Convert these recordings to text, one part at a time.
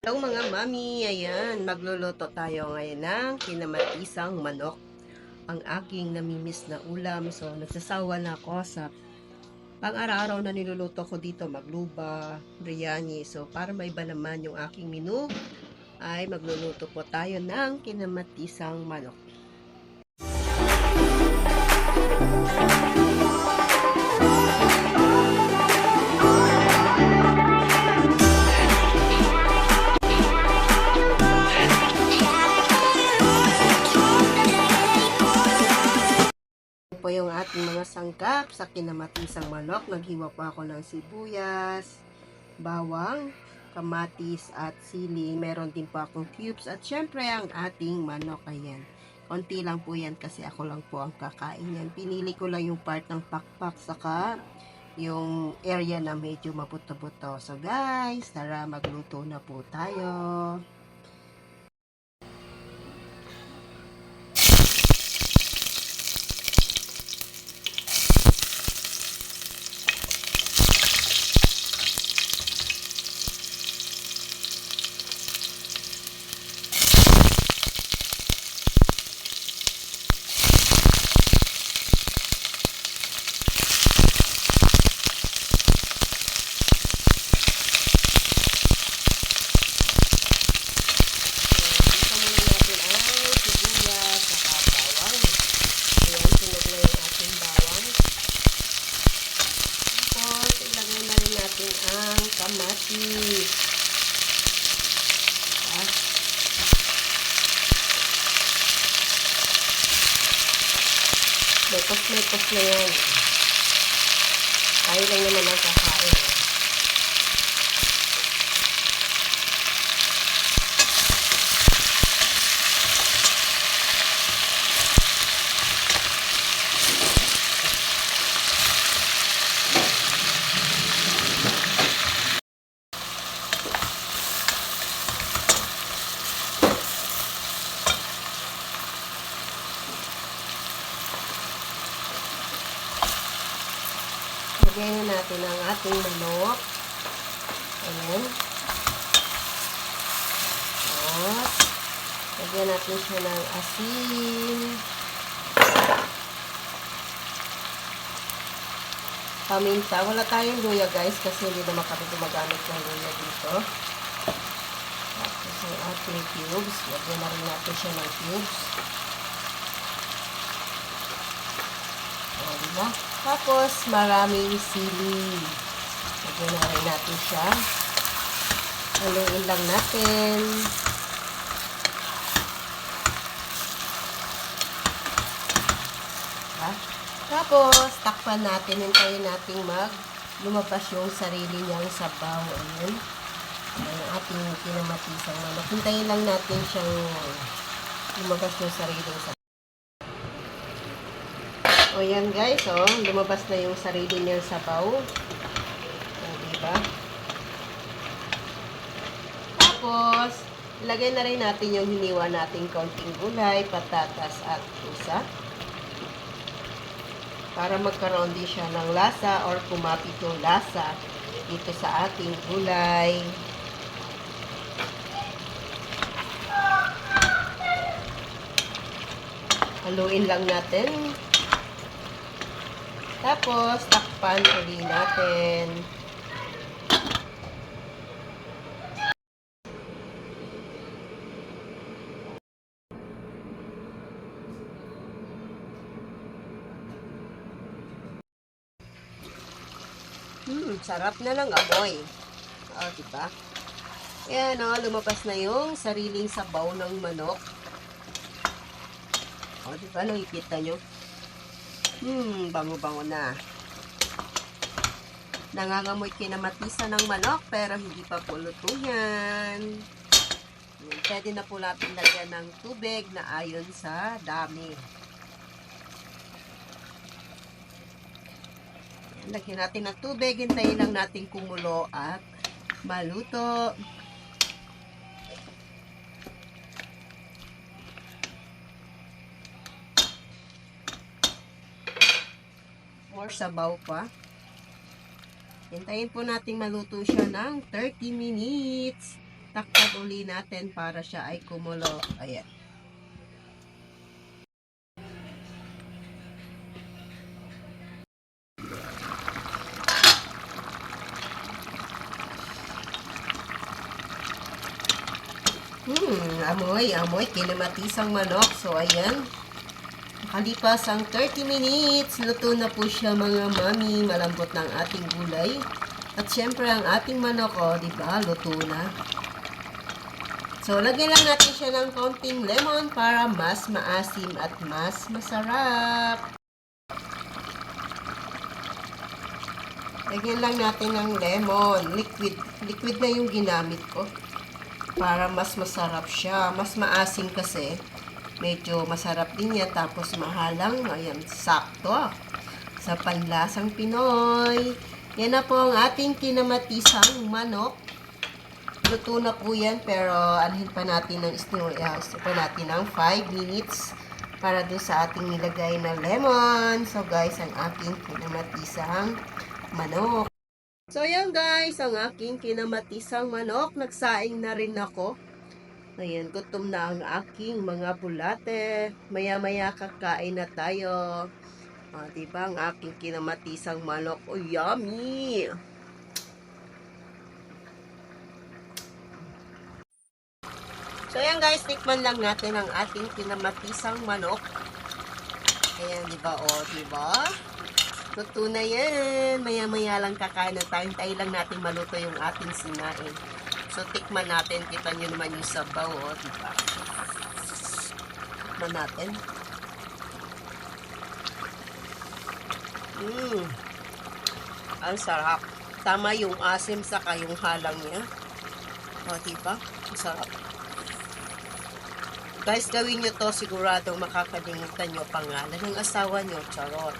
Hello mga mami, ayan, magluluto tayo ngayon ng kinamatisang manok. Ang aking namimiss na ulam. So, nagsasawa na ako sa pang-araw-araw na niluluto ko dito, magluba, biryani. So, para maiba naman yung aking menu, ay magluluto po tayo ng kinamatisang manok. Po yung ating mga sangkap sa kinamatisang manok. Naghiwa po ako ng sibuyas, bawang, kamatis at sili. Meron din po akong cubes at syempre ang ating manok. Ayan. Konti lang po yan kasi ako lang po ang kakain yan. Pinili ko lang yung part ng pakpak saka yung area na medyo mabuto-buto. So guys, tara magluto na po tayo. Ang kamatis. Lekos-lekos na yan. Tayo lang naman ang kakain. Lagyan natin ang ating manok. Ayan. Tapos, lagyan natin siya ng asin. Paminta. Wala tayong luya guys kasi hindi naman kami gumagamit ng luya dito. Tapos ang ating cubes. Lagyan na rin natin siya ng cubes. O, diba? Tapos, maraming sili. Lagyan na rin natin siya. Haluin lang natin. Diba? Tapos, takpan natin. Hintayin natin lumabas yung sarili niyang sabaw. Ayan. Ang ating kinamatisang manok. Hintayin lang natin siyang lumabas yung sariling sabaw. O yan guys, lumabas na yung sarili niyang sabaw. O, diba? Tapos, ilagay na rin natin yung hiniwa nating kaunting gulay, patatas at pusa. Para magkaroon din siya ng lasa or kumapit yung lasa dito sa ating gulay. Haluin lang natin. Tapos, takpan ulit natin. Sarap na ng amoy. O, diba? Ayan, lumabas na yung sariling sabaw ng manok. O, diba? Nakikita nyo? Bango-bango na. Nangangamoy kinamatisan ng manok, pero hindi pa po luto yan. Pwede na po natin lagyan ng tubig na ayon sa dami. Lagyan natin ng tubig, hintayin lang natin kumulo at maluto. More sabaw pa. Hintayin po natin maluto siya ng 30 minutes. Takpan uli natin para siya ay kumulo. Ayan. Amoy, kinamatisang manok. So, ayan. Nakalipas ang 30 minutes, luto na po siya mga mami. Malambot ng ating gulay. At syempre, ang ating manok, diba, luto na. So, lagyan lang natin siya ng konting lemon para mas maasim at mas masarap. Lagyan lang natin ng lemon. Liquid na yung ginamit ko. Para mas masarap siya. Mas maasim kasi. Medyo masarap din yan. Tapos mahalang. Ayan, sakto. Sa panlasang Pinoy. Yan na po ang ating kinamatisang manok. Luto na po yan. Pero anhin pa natin ng natin ng 5 minutes. Para doon sa ating nilagay na lemon. So guys, ang aking kinamatisang manok. So yan guys, ang aking kinamatisang manok. Nagsaing na rin ako. Ayan, gutom na ang aking mga bulate. Maya-maya kakain na tayo. Diba ang aking kinamatisang manok? Oh, yummy! So yan guys, tikman lang natin ang ating kinamatisang manok. Ayan, diba? Diba? Luto na yan. Maya-maya lang kakain na tayo. Tayo lang natin maluto yung ating sinain. So, tikman natin. Kita nyo naman yung sabaw, diba? Tikman natin. Ang sarap. Tama yung asim saka yung halang niya. Diba? Ang sarap. Guys, gawin nyo to. Siguradong makakalimutan nyo pangalan ng asawa nyo. Charot.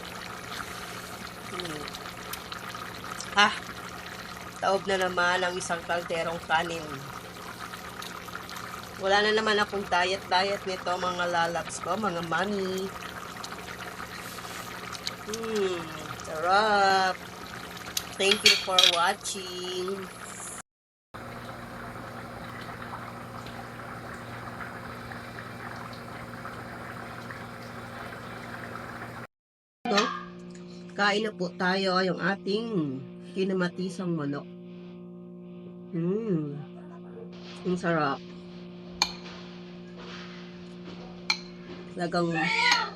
Taob na naman ang isang kalderong kanin. Wala na naman akong diet nito, mga lalabs ko, mga mami. Sarap. Thank you for watching. Kain na po tayo yung ating kinamatisang manok. Ang sarap. Talagang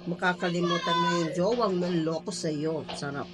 makakalimutan mo yung jowang nanloko sa'yo. Sarap.